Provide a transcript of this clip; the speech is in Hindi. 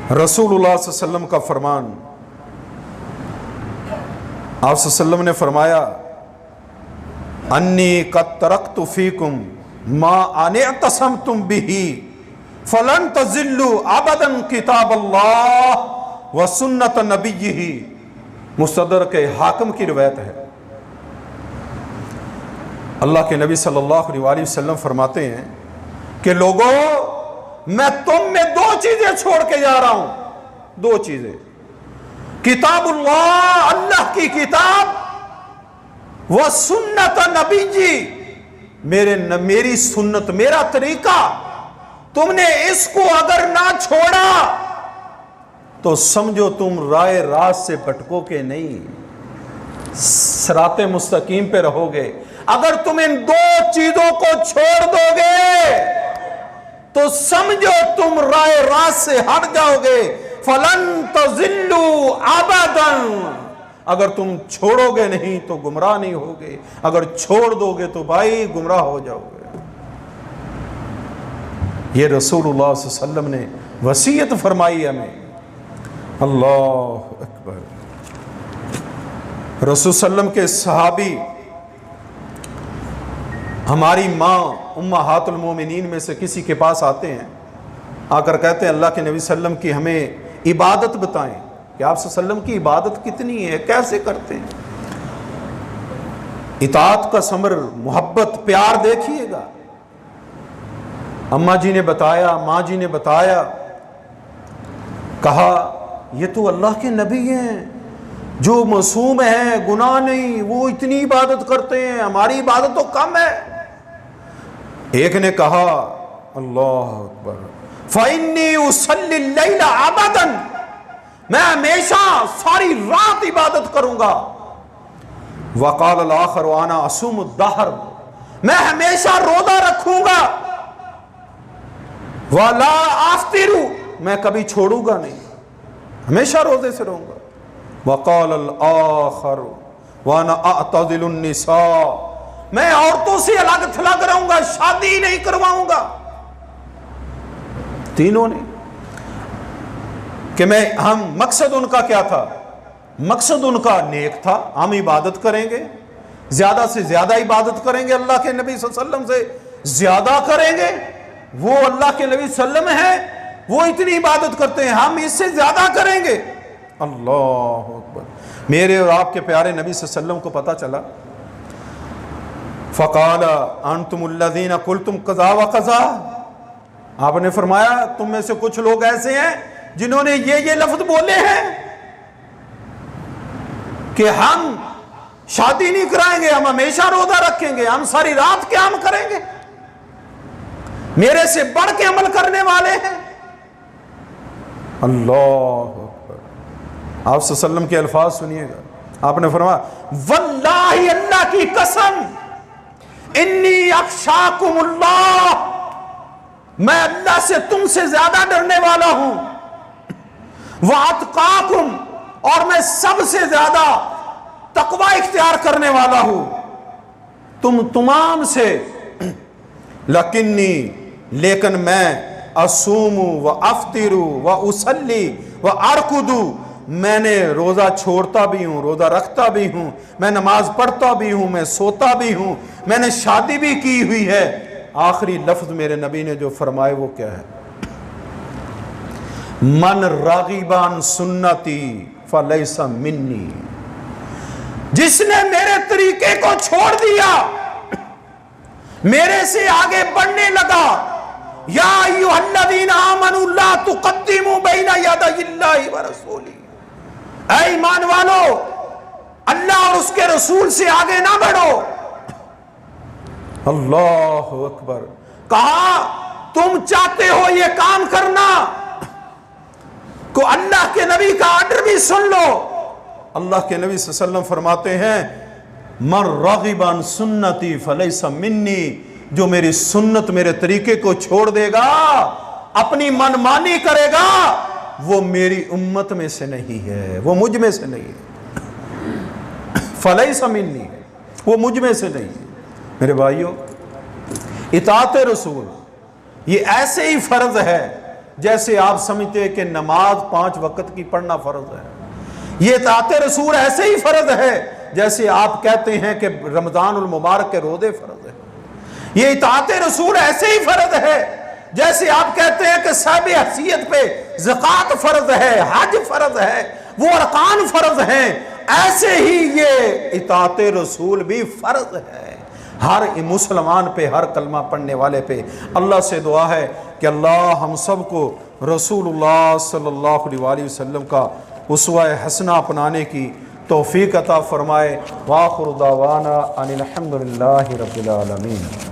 रसूलुल्लाह सल्लल्लाहु अलैहि वसल्लम का फरमान, आप सल्लल्लाहु ने फरमाया, अन्नी कद तरक्तु फीकुम मा अनिअतसमतुम बिही फलन तज़िल्लु अबदन किताब अल्लाह व सुन्नत नबिय्यिही। मुस्तदरक हाकिम की रिवायत है। अल्लाह के नबी सल्लल्लाहु अलैहि वसल्लम फरमाते हैं कि लोगों, मैं तुम में दो चीजें छोड़ के जा रहा हूं। दो चीजें, किताबुल्लाह, अल्लाह की किताब, वह सुन्नत नबी जी, मेरी सुन्नत, मेरा तरीका। तुमने इसको अगर ना छोड़ा तो समझो तुम राय रास्त से भटको के नहीं, सिराते मुस्तकीम पे रहोगे। अगर तुम इन दो चीजों को छोड़ दोगे तो समझो तुम राय रास्त से हट जाओगे। फलन तज़िल्लु अबदन, अगर तुम छोड़ोगे नहीं तो गुमराह नहीं होगे, अगर छोड़ दोगे तो भाई गुमराह हो जाओगे। ये रसूलुल्लाह सल्लल्लाहु अलैहि वसल्लम ने वसीयत फरमाई हमें। अल्लाह अकबर। रसूल सल्लम के सहाबी हमारी माँ उम्महातुल मोमिनीन में से किसी के पास आते हैं, आकर कहते हैं अल्लाह के नबी सल्लम की हमें इबादत बताएं कि आप सल्लम की इबादत कितनी है, कैसे करते हैं। इताअत का समर, मोहब्बत, प्यार देखिएगा। अम्मा जी ने बताया, माँ जी ने बताया, कहा ये तो अल्लाह के नबी हैं जो मासूम है, गुनाह नहीं, वो इतनी इबादत करते हैं, हमारी इबादत तो कम है। एक ने कहा अल्लाह अकबर, फ़इन्नी उसल्ली लैला अबदन, मैं हमेशा सारी रात इबादत करूंगा। वक़ाल अल-आखर वाना असुम अद-दहर, मैं हमेशा रोजा रखूंगा। वला आफ्तिरु, मैं कभी छोड़ूंगा नहीं, हमेशा रोजे से रहूंगा। वक़ाल अल-आखर वाना अअतज़िलुन निसा, मैं औरतों से अलग थलग रहूंगा, शादी नहीं करवाऊंगा। तीनों ने कि हम मकसद उनका क्या था? मकसद उनका नेक था, हम इबादत करेंगे, ज्यादा से ज्यादा इबादत करेंगे, अल्लाह के नबी सल्लल्लाहु अलैहि वसल्लम से ज्यादा करेंगे। वो अल्लाह के नबी सल्लल्लाहु अलैहि वसल्लम है, वो इतनी इबादत करते हैं, हम इससे ज्यादा करेंगे। अल्लाह अकबर। मेरे और आपके प्यारे नबी सल्लल्लाहु अलैहि वसल्लम को पता चला। फ़क़ाला अंतुमुल्लज़ीना क़ुल्तुम कज़ा व कज़ा, आपने फरमाया तुम में से कुछ लोग ऐसे हैं जिन्होंने ये लफ्ज बोले हैं कि हम शादी नहीं कराएंगे, हम हमेशा रोजा रखेंगे, हम सारी रात क़याम करेंगे, मेरे से बढ़ के अमल करने वाले हैं। अल्लाह अकबर। आप सल्लल्लाहु अलैहि वसल्लम के अल्फाज सुनिएगा। आपने फरमाया वल्लाहि, अल्लाह की कसम, इन्नी अख्शाकुमुल्लाह, मैं अल्लाह से तुमसे ज्यादा डरने वाला हूं। वातकाकुम, और मैं सबसे ज्यादा तकवा इख्तियार करने वाला हूं तुम तमाम से। लकिन्नी, लेकिन मैं असूमु व अफ्तिरु व उसल्ली व अरकुदु, मैंने रोजा छोड़ता भी हूं, रोजा रखता भी हूं, मैं नमाज पढ़ता भी हूं, मैं सोता भी हूं, मैंने शादी भी की हुई है। आखिरी लफ्ज मेरे नबी ने जो फरमाए वो क्या है? मन रागिबान सुन्नती फलैसा मिन्नी, जिसने मेरे तरीके को छोड़ दिया, मेरे से आगे बढ़ने लगा, या अय्युहल्लज़ीना आमनू ला तुक़द्दिमू बैना यदैल्लाहि व रसूली, ऐ ईमान वालो, अल्लाह और उसके रसूल से आगे ना बढ़ो। अल्लाह अकबर। कहा तुम चाहते हो ये काम करना को अल्लाह के नबी का ऑर्डर भी सुन लो। अल्लाह के नबी सल्लल्लाहु अलैहि वसल्लम फरमाते हैं मन रागिबान सुन्नती फलैसा मिन्नी, जो मेरी सुन्नत, मेरे तरीके को छोड़ देगा, अपनी मनमानी करेगा, वो मेरी उम्मत में से नहीं है, वो मुझ में से नहीं है। फलैसा मिन्नी है, वो मुझ में से नहीं है। मेरे भाइयों, इताअत रसूल ये ऐसे ही फर्ज है जैसे आप समझते हैं कि नमाज 5 वक्त की पढ़ना फर्ज है। ये इताअत रसूल ऐसे ही फर्ज है जैसे आप कहते हैं कि रमजानुल मुबारक के रोजे फर्ज है। ये इताअत रसूल ऐसे ही फर्ज है जैसे आप कहते हैं कि साहिब हैसियत पे ज़कात फर्ज है, हज फर्ज है, वो अरकान फर्ज हैं। ऐसे ही ये इताअत रसूल भी फर्ज है हर मुसलमान पे, हर कलमा पढ़ने वाले पे। अल्लाह से दुआ है कि अल्लाह हम सब को रसूलुल्लाह सल्लल्लाहु अलैहि वसल्लम का उसवा हसना अपनाने की तौफीक अता फरमाए। वाखिर दावाना अनिल हम्दुलिल्लाहि रब्बिल आलमीन।